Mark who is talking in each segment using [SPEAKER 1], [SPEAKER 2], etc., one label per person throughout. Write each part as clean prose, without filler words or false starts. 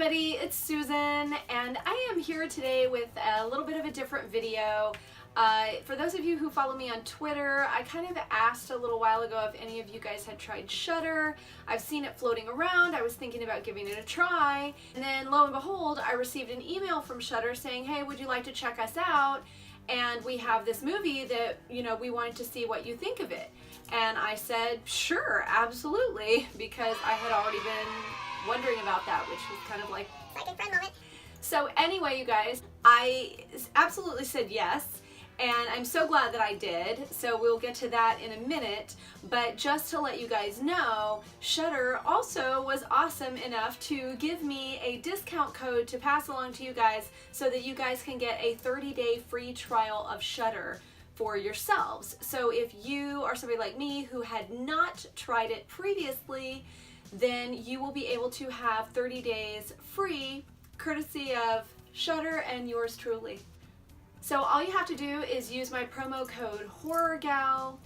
[SPEAKER 1] everybody, it's Susan, and I am here today with a little bit of a different video. For those of you who follow me on Twitter, I kind of asked a little while ago if any of you guys had tried Shudder. I've seen it floating around. I was thinking about giving it a try, and then lo and behold, I received an email from Shudder saying, hey, would you like to check us out? And we have this movie that, we wanted to see what you think of it. And I said, sure, absolutely, because I had already been wondering about that, which was kind of like
[SPEAKER 2] a friend moment.
[SPEAKER 1] So anyway, you guys, I absolutely said yes, and I'm so glad that I did, so we'll get to that in a minute. But just to let you guys know, Shudder also was awesome enough to give me a discount code to pass along to you guys so that you guys can get a 30-day free trial of Shudder for yourselves. So if you are somebody like me who had not tried it previously, then you will be able to have 30 days free, courtesy of Shudder and yours truly. So all you have to do is use my promo code HorrorGal,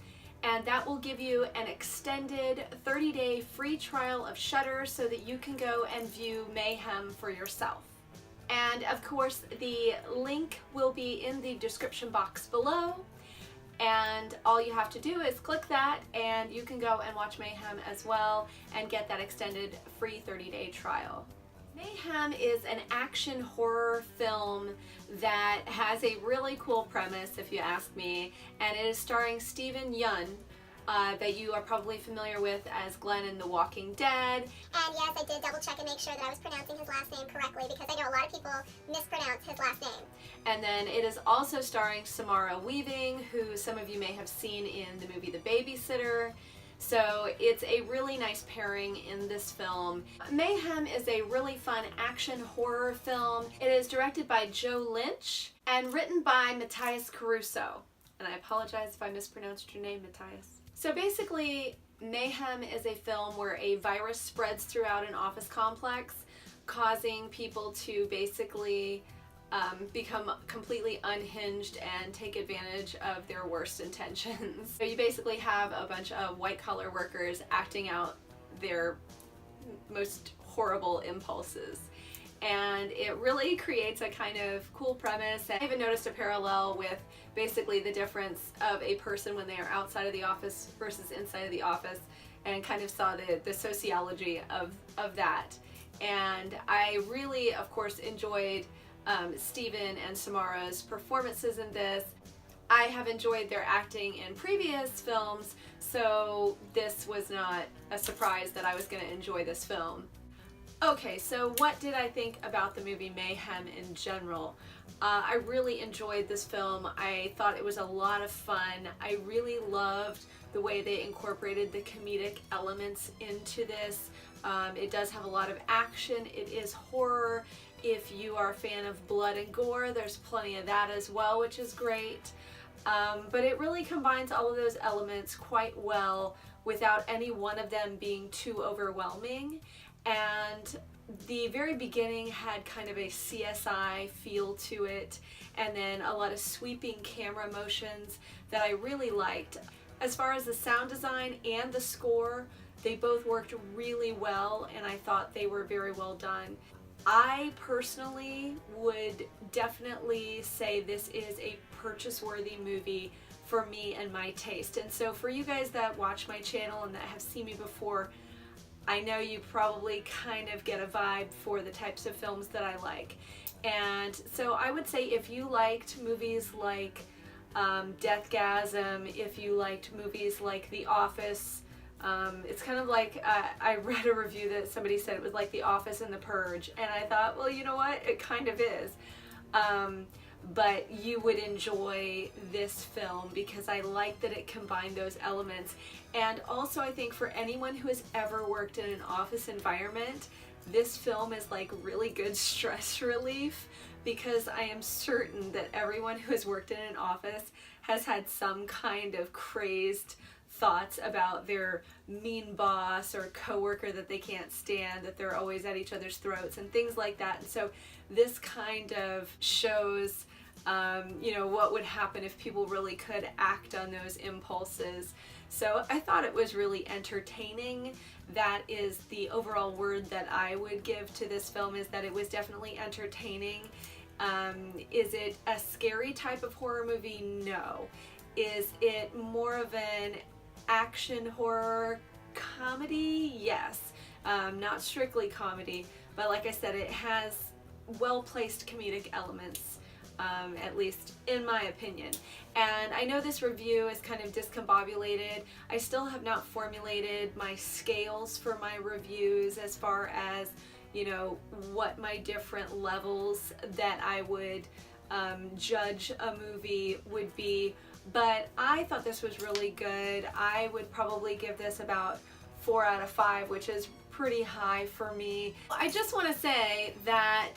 [SPEAKER 1] and that will give you an extended 30-day free trial of Shudder so that you can go and view Mayhem for yourself. And of course, the link will be in the description box below. And all you have to do is click that and you can go and watch Mayhem as well and get that extended free 30-day trial. Mayhem is an action horror film that has a really cool premise, if you ask me, and it is starring Steven Yeun, that you are probably familiar with as Glenn in The Walking Dead.
[SPEAKER 2] And yes, I did double check and make sure that I was pronouncing his last name correctly because I know a lot of people mispronounce his last name.
[SPEAKER 1] And then it is also starring Samara Weaving, who some of you may have seen in the movie The Babysitter. So it's a really nice pairing in this film. Mayhem is a really fun action horror film. It is directed by Joe Lynch and written by Matthias Caruso. And I apologize if I mispronounced your name, Matthias. So basically, Mayhem is a film where a virus spreads throughout an office complex, causing people to basically become completely unhinged and take advantage of their worst intentions. So you basically have a bunch of white-collar workers acting out their most horrible impulses. And it really creates a kind of cool premise. I even noticed a parallel with basically the difference of a person when they are outside of the office versus inside of the office, and kind of saw the sociology of that. And I really, of course, enjoyed Steven and Samara's performances in this. I have enjoyed their acting in previous films, so this was not a surprise that I was going to enjoy this film. Okay, so what did I think about the movie Mayhem in general? I really enjoyed this film. I thought it was a lot of fun. I really loved the way they incorporated the comedic elements into this. It does have a lot of action. It is horror. If you are a fan of blood and gore, there's plenty of that as well, which is great. But it really combines all of those elements quite well without any one of them being too overwhelming. And the very beginning had kind of a CSI feel to it, and then a lot of sweeping camera motions that I really liked. As far as the sound design and the score, they both worked really well, and I thought they were very well done. I personally would definitely say this is a purchase-worthy movie for me and my taste. And so for you guys that watch my channel and that have seen me before, I know you probably kind of get a vibe for the types of films that I like. And so I would say if you liked movies like Deathgasm, if you liked movies like The Office, it's kind of like, I read a review that somebody said it was like The Office and The Purge, and I thought, well, you know what, it kind of is. But you would enjoy this film because I like that it combined those elements. And also I think for anyone who has ever worked in an office environment, this film is like really good stress relief, because I am certain that everyone who has worked in an office has had some kind of crazed thoughts about their mean boss or coworker that they can't stand, that they're always at each other's throats and things like that. And so this kind of shows what would happen if people really could act on those impulses. So I thought it was really entertaining. That is the overall word that I would give to this film, is that it was definitely entertaining. Is it a scary type of horror movie? No. Is it more of an action horror comedy? Yes. Not strictly comedy, but like I said, it has well-placed comedic elements, at least in my opinion. And I know this review is kind of discombobulated. I still have not formulated my scales for my reviews as far as, you know, what my different levels that I would judge a movie would be. But I thought this was really good. I would probably give this about 4 out of 5, which is pretty high for me. I just want to say that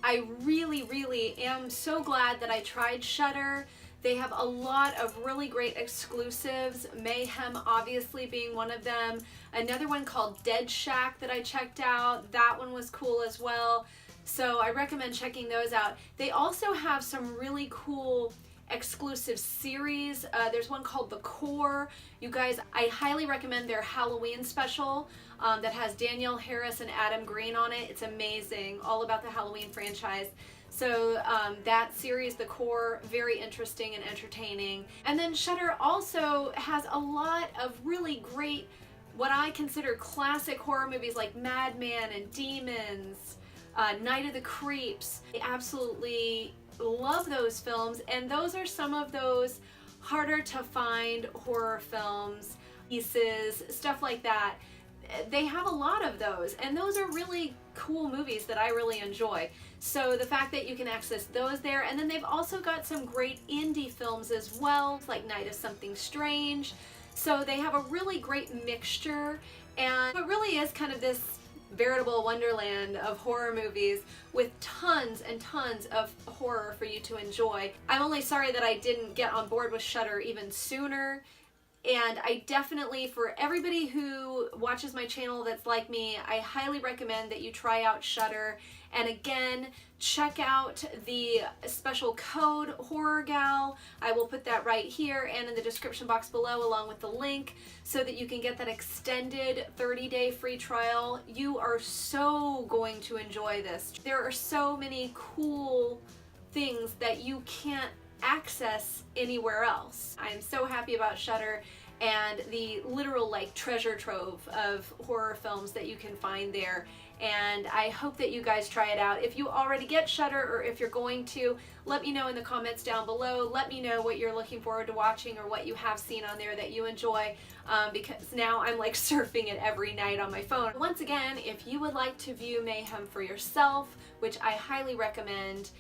[SPEAKER 1] I really am so glad that I tried Shudder. They have a lot of really great exclusives, Mayhem obviously being one of them. Another one called Dead Shack that I checked out, that one was cool as well. So I recommend checking those out. They also have some really cool exclusive series. There's one called The Core. You guys, I highly recommend their Halloween special that has Danielle Harris and Adam Green on it. It's amazing, all about the Halloween franchise. So that series, The Core, very interesting and entertaining. And then Shudder also has a lot of really great, what I consider classic horror movies like Madman and Demons, Night of the Creeps. I absolutely love those films, and those are some of those harder to find horror films, pieces, stuff like that. They have a lot of those, and those are really cool movies that I really enjoy. So the fact that you can access those there, and then they've also got some great indie films as well, like Night of Something Strange. So they have a really great mixture, and it really is kind of this veritable wonderland of horror movies with tons and tons of horror for you to enjoy. I'm only sorry that I didn't get on board with Shudder even sooner. And I definitely, for everybody who watches my channel that's like me, I highly recommend that you try out Shudder. And again, check out the special code HorrorGal. I will put that right here and in the description box below, along with the link, so that you can get that extended 30-day free trial. You are so going to enjoy this. There are so many cool things that you can't access anywhere else. I am so happy about Shudder and the literal like treasure trove of horror films that you can find there. And I hope that you guys try it out. If you already get Shudder, or if you're going to, let me know in the comments down below. Let me know what you're looking forward to watching, or what you have seen on there that you enjoy, because now I'm like surfing it every night on my phone. Once again, if you would like to view Mayhem for yourself, which I highly recommend,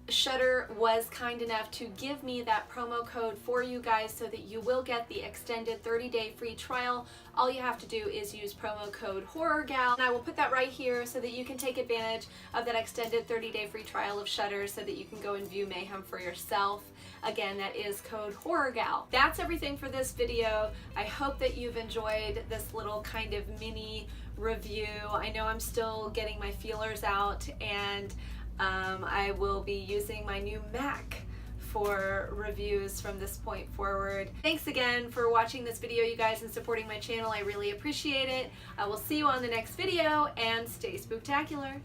[SPEAKER 1] Shudder was kind enough to give me that promo code for you guys so that you will get the extended 30-day free trial. All you have to do is use promo code HorrorGal, and I will put that right here so that you can take advantage of that extended 30-day free trial of Shudder so that you can go and view Mayhem for yourself. Again, that is code HorrorGal. That's everything for this video. I hope that you've enjoyed this little kind of mini review. I know I'm still getting my feelers out, and I will be using my new Mac for reviews from this point forward. Thanks again for watching this video, you guys, and supporting my channel. I really appreciate it. I will see you on the next video, and stay spooktacular.